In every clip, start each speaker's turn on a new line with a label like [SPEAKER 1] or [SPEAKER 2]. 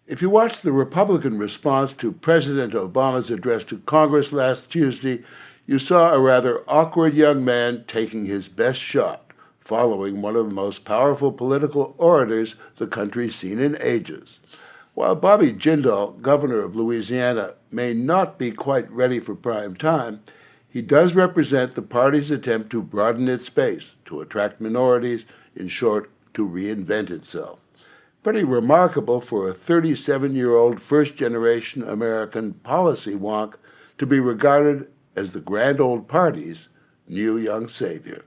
[SPEAKER 1] If you watched the Republican response to President Obama's address to Congress last Tuesday, you saw a rather awkward young man taking his best shot, following one of the most powerful political orators the country's seen in ages. While Bobby Jindal, governor of Louisiana, may not be quite ready for prime time, he does represent the party's attempt to broaden its base, to attract minorities, in short, to reinvent itself. Pretty remarkable for a 37-year-old first-generation American policy wonk to be regarded as the grand old party's new young savior.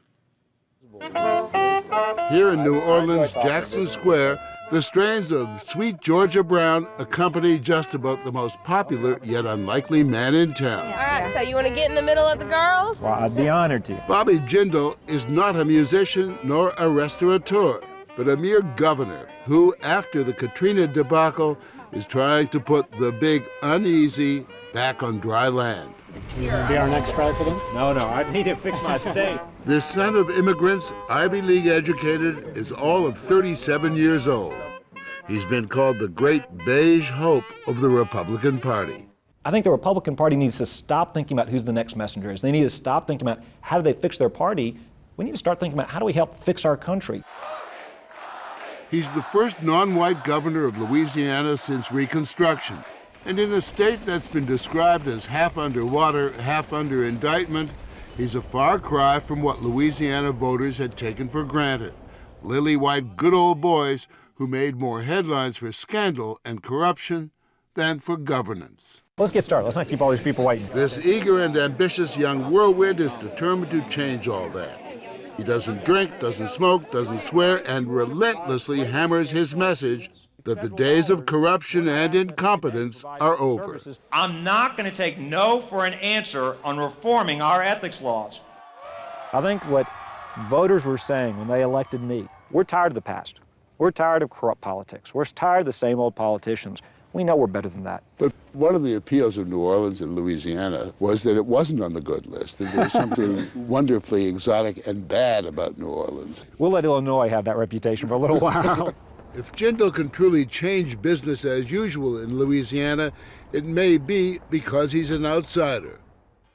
[SPEAKER 1] Here in New Orleans, Jackson Square, the strains of Sweet Georgia Brown accompany just about the most popular yet unlikely man in town.
[SPEAKER 2] All right, so you want to get in the middle of the girls?
[SPEAKER 3] Well, I'd be honored to.
[SPEAKER 1] Bobby Jindal is not a musician nor a restaurateur, but a mere governor who, after the Katrina debacle, is trying to put the big uneasy back on dry land.
[SPEAKER 3] You want to be our next president? No, I need to fix my state.
[SPEAKER 1] This son of immigrants, Ivy League educated, is all of 37 years old. He's been called the great beige hope of the Republican Party.
[SPEAKER 4] I think the Republican Party needs to stop thinking about who the next messenger is. They need to stop thinking about how do they fix their party. We need to start thinking about how do we help fix our country.
[SPEAKER 1] He's the first non-white governor of Louisiana since Reconstruction. And in a state that's been described as half underwater, half under indictment, he's a far cry from what Louisiana voters had taken for granted. Lily-white good old boys who made more headlines for scandal and corruption than for governance.
[SPEAKER 4] Let's get started. Let's not keep all these people waiting.
[SPEAKER 1] This eager and ambitious young whirlwind is determined to change all that. He doesn't drink, doesn't smoke, doesn't swear, and relentlessly hammers his message that the days of corruption and incompetence are over.
[SPEAKER 5] I'm not going to take no for an answer on reforming our ethics laws.
[SPEAKER 4] I think what voters were saying when they elected me, we're tired of the past. We're tired of corrupt politics. We're tired of the same old politicians. We know we're better than that.
[SPEAKER 1] But one of the appeals of New Orleans and Louisiana was that it wasn't on the good list, that there was something wonderfully exotic and bad about New Orleans.
[SPEAKER 4] We'll let Illinois have that reputation for a little while.
[SPEAKER 1] If Jindal can truly change business as usual in Louisiana, it may be because he's an outsider.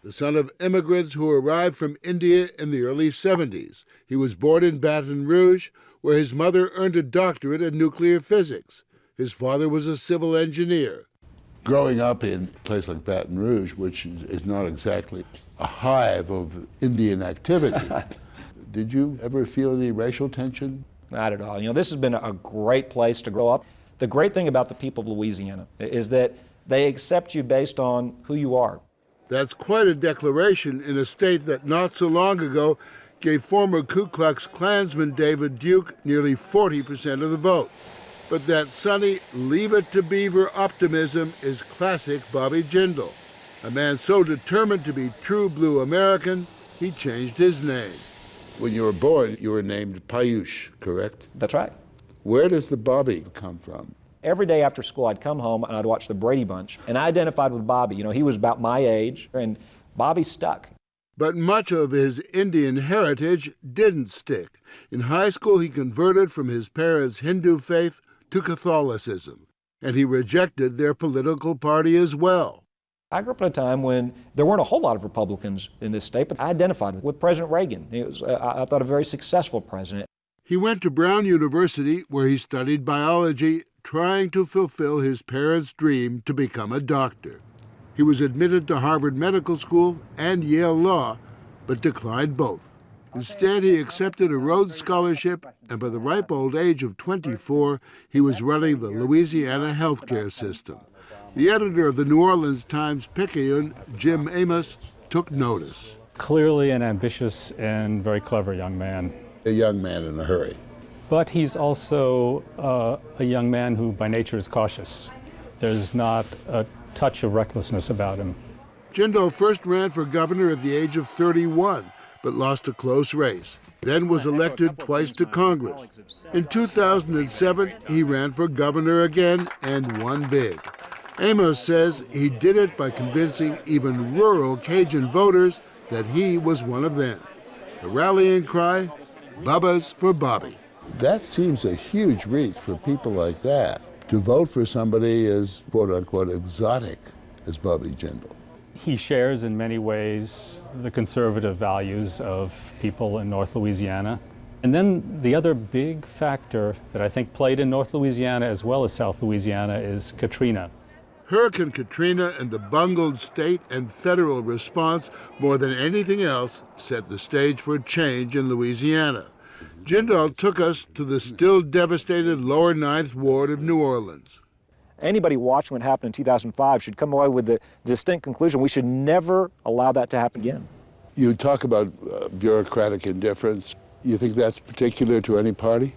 [SPEAKER 1] The son of immigrants who arrived from India in the early 70s. He was born in Baton Rouge, where his mother earned a doctorate in nuclear physics. His father was a civil engineer. Growing up in a place like Baton Rouge, which is not exactly a hive of Indian activity, did you ever feel any racial tension?
[SPEAKER 4] Not at all. You know, this has been a great place to grow up. The great thing about the people of Louisiana is that they accept you based on who you are.
[SPEAKER 1] That's quite a declaration in a state that not so long ago gave former Ku Klux Klansman David Duke nearly 40% of the vote. But that sunny, leave-it-to-beaver optimism is classic Bobby Jindal, a man so determined to be true blue American, he changed his name. When you were born, you were named Payush, correct?
[SPEAKER 4] That's right.
[SPEAKER 1] Where does the Bobby come from?
[SPEAKER 4] Every day after school, I'd come home and I'd watch the Brady Bunch, and I identified with Bobby. You know, he was about my age, and Bobby stuck.
[SPEAKER 1] But much of his Indian heritage didn't stick. In high school, he converted from his parents' Hindu faith to Catholicism, and he rejected their political party as well.
[SPEAKER 4] I grew up at a time when there weren't a whole lot of Republicans in this state, but I identified with President Reagan. He was, I thought, a very successful president.
[SPEAKER 1] He went to Brown University, where he studied biology, trying to fulfill his parents' dream to become a doctor. He was admitted to Harvard Medical School and Yale Law, but declined both. Instead, he accepted a Rhodes Scholarship, and by the ripe old age of 24, he was running the Louisiana healthcare system. The editor of the New Orleans Times-Picayune, Jim Amos, took notice.
[SPEAKER 3] Clearly an ambitious and very clever young man.
[SPEAKER 1] A young man in a hurry.
[SPEAKER 3] But he's also a young man who by nature is cautious. There's not a touch of recklessness about him.
[SPEAKER 1] Jindal first ran for governor at the age of 31, but lost a close race, then was elected twice to Congress. In 2007, he ran for governor again and won big. Amos says he did it by convincing even rural Cajun voters that he was one of them. The rallying cry, Bubba's for Bobby. That seems a huge reach for people like that. to vote for somebody as quote-unquote exotic as Bobby Jindal.
[SPEAKER 3] He shares in many ways the conservative values of people in North Louisiana. And then the other big factor that I think played in North Louisiana as well as South Louisiana is Katrina.
[SPEAKER 1] Hurricane Katrina and the bungled state and federal response, more than anything else, set the stage for change in Louisiana. Jindal took us to the still devastated lower Ninth Ward of New Orleans.
[SPEAKER 4] Anybody watching what happened in 2005 should come away with the distinct conclusion we should never allow that to happen again.
[SPEAKER 1] You talk about bureaucratic indifference. You think that's particular to any party?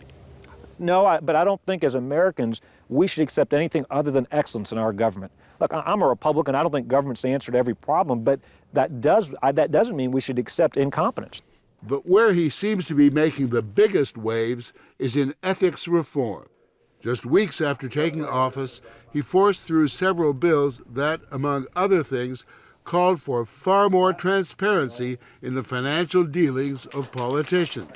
[SPEAKER 4] No, but I don't think as Americans we should accept anything other than excellence in our government. Look, I'm a Republican. I don't think government's the answer to every problem, but that doesn't mean we should accept incompetence.
[SPEAKER 1] But where he seems to be making the biggest waves is in ethics reform. Just weeks after taking office, he forced through several bills that, among other things, called for far more transparency in the financial dealings of politicians.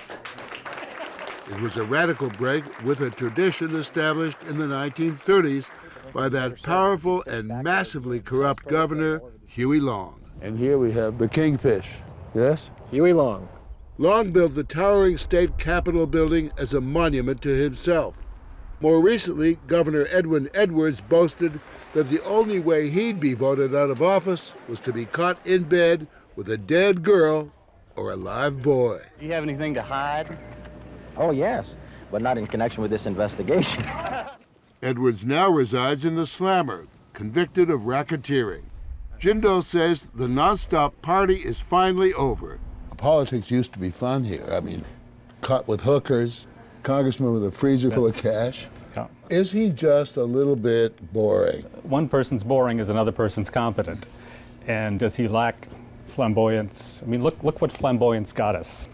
[SPEAKER 1] It was a radical break with a tradition established in the 1930s by that powerful and massively corrupt governor, Huey Long. And here we have the Kingfish, yes?
[SPEAKER 4] Huey Long.
[SPEAKER 1] Long built the towering state capitol building as a monument to himself. More recently, Governor Edwin Edwards boasted that the only way he'd be voted out of office was to be caught in bed with a dead girl or a live boy.
[SPEAKER 6] Do you have anything to hide?
[SPEAKER 7] Oh, yes, but not in connection with this investigation.
[SPEAKER 1] Edwards now resides in the Slammer, convicted of racketeering. Jindal says the nonstop party is finally over. Politics used to be fun here. I mean, caught with hookers, congressman with a freezer full of cash.
[SPEAKER 3] Yeah.
[SPEAKER 1] Is he just a little bit boring?
[SPEAKER 3] One person's boring is another person's competent. And does he lack flamboyance? I mean, look what flamboyance got us.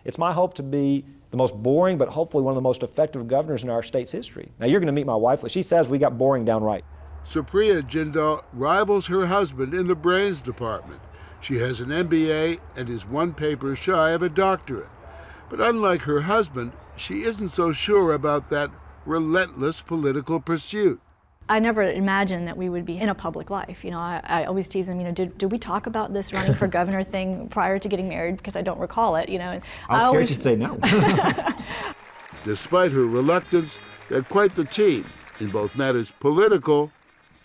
[SPEAKER 4] It's my hope to be the most boring, but hopefully one of the most effective governors in our state's history. Now, you're going to meet my wife. She says we got boring downright.
[SPEAKER 1] Supriya Jindal rivals her husband in the brains department. She has an MBA and is one paper shy of a doctorate. But unlike her husband, she isn't so sure about that relentless political pursuit.
[SPEAKER 8] I never imagined that we would be in a public life. You know, I always tease him, did we talk about this running for governor thing prior to getting married? Because I don't recall it, And
[SPEAKER 4] I was scared you'd say no.
[SPEAKER 1] Despite her reluctance, they're quite the team in both matters political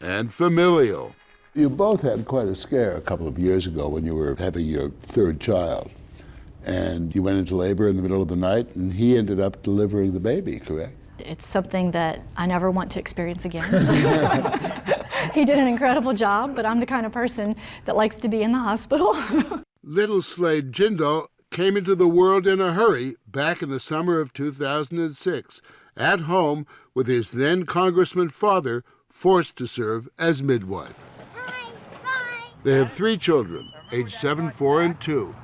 [SPEAKER 1] and familial. You both had quite a scare a couple of years ago when you were having your third child. And you went into labor in the middle of the night, and he ended up delivering the baby, correct?
[SPEAKER 8] It's something that I never want to experience again. He did an incredible job, but I'm the kind of person that likes to be in the hospital.
[SPEAKER 1] Little Slade Jindal came into the world in a hurry back in the summer of 2006, at home with his then congressman father, forced to serve as midwife. They have 3 children, aged 7, 4, and 2,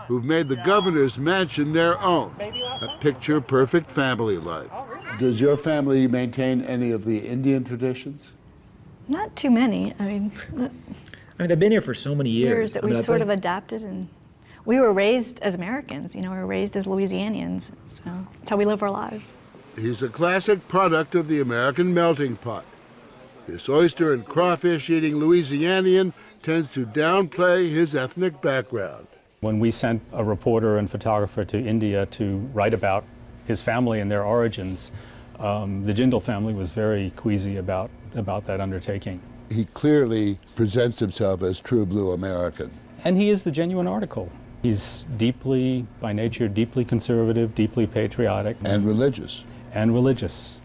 [SPEAKER 1] who've made the governor's mansion their own, a picture-perfect family life. Does your family maintain any of the Indian traditions?
[SPEAKER 8] Not too many. I mean,
[SPEAKER 4] they've been here for so many years.
[SPEAKER 8] That we've sort of adapted, and we were raised as Americans, we were raised as Louisianians, so that's how we live our lives.
[SPEAKER 1] He's a classic product of the American melting pot. This oyster and crawfish-eating Louisianian tends to downplay his ethnic background.
[SPEAKER 3] When we sent a reporter and photographer to India to write about his family and their origins, the Jindal family was very queasy about that undertaking.
[SPEAKER 1] He clearly presents himself as true blue American.
[SPEAKER 3] And he is the genuine article. He's deeply, by nature, deeply conservative, deeply patriotic.
[SPEAKER 1] And religious.
[SPEAKER 3] And religious.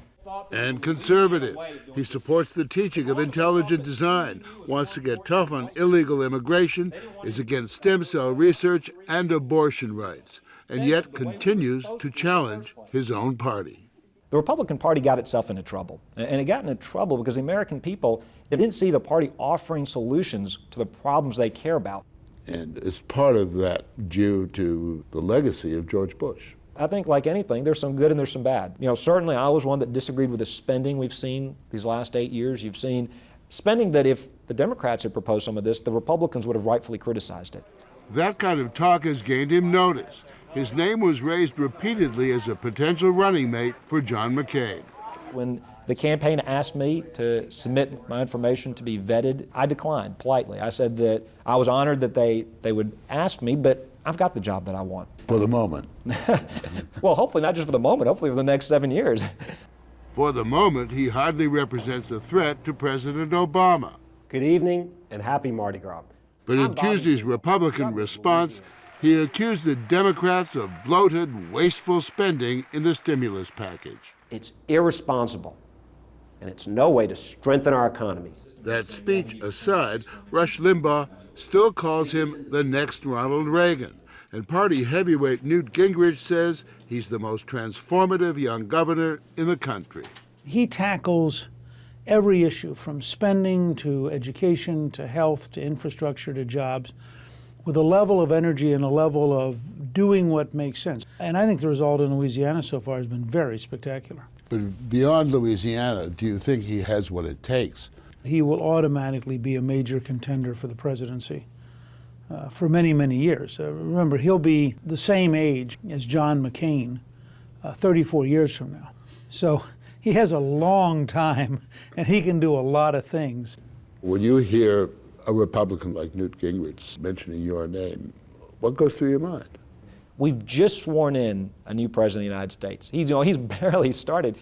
[SPEAKER 1] And conservative. He supports the teaching of intelligent design, wants to get tough on illegal immigration, is against stem cell research and abortion rights, and yet continues to challenge his own party.
[SPEAKER 4] The Republican Party got itself into trouble. And it got into trouble because the American people didn't see the party offering solutions to the problems they care about.
[SPEAKER 1] And it's part of that due to the legacy of George Bush.
[SPEAKER 4] I think, like anything, there's some good and there's some bad. Certainly I was one that disagreed with the spending we've seen these last 8 years. You've seen spending that if the Democrats had proposed some of this, the Republicans would have rightfully criticized it.
[SPEAKER 1] That kind of talk has gained him notice. His name was raised repeatedly as a potential running mate for John McCain.
[SPEAKER 4] When The campaign asked me to submit my information to be vetted. I declined politely. I said that I was honored that they would ask me, but I've got the job that I want.
[SPEAKER 1] For the moment.
[SPEAKER 4] Well, hopefully not just for the moment, hopefully for the next 7 years.
[SPEAKER 1] For the moment, he hardly represents a threat to President Obama.
[SPEAKER 6] Good evening and happy Mardi Gras.
[SPEAKER 1] But in Tuesday's Republican response, he accused the Democrats of bloated, wasteful spending in the stimulus package.
[SPEAKER 6] It's irresponsible, and it's no way to strengthen our economy.
[SPEAKER 1] That speech aside, Rush Limbaugh still calls him the next Ronald Reagan. And party heavyweight Newt Gingrich says he's the most transformative young governor in the country.
[SPEAKER 9] He tackles every issue from spending to education to health to infrastructure to jobs with a level of energy and a level of doing what makes sense. And I think the result in Louisiana so far has been very spectacular.
[SPEAKER 1] But beyond Louisiana, do you think he has what it takes?
[SPEAKER 9] He will automatically be a major contender for the presidency for many, many years. Remember, he'll be the same age as John McCain 34 years from now. So he has a long time, and he can do a lot of things.
[SPEAKER 1] When you hear a Republican like Newt Gingrich mentioning your name, what goes through your mind?
[SPEAKER 4] We've just sworn in a new president of the United States. He's barely started.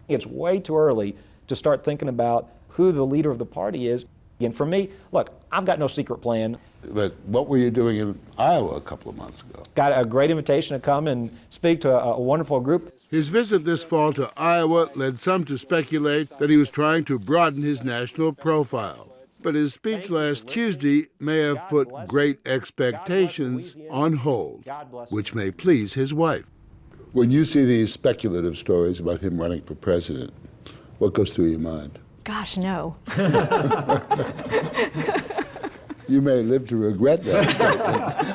[SPEAKER 4] It's way too early to start thinking about who the leader of the party is. And for me, look, I've got no secret plan.
[SPEAKER 1] But what were you doing in Iowa a couple of months ago?
[SPEAKER 4] Got a great invitation to come and speak to a wonderful group.
[SPEAKER 1] His visit this fall to Iowa led some to speculate that he was trying to broaden his national profile. But his speech last Tuesday may have put great expectations on hold, which may please his wife. When you see these speculative stories about him running for president, what goes through your mind?
[SPEAKER 8] Gosh, no.
[SPEAKER 1] You may live to regret that statement.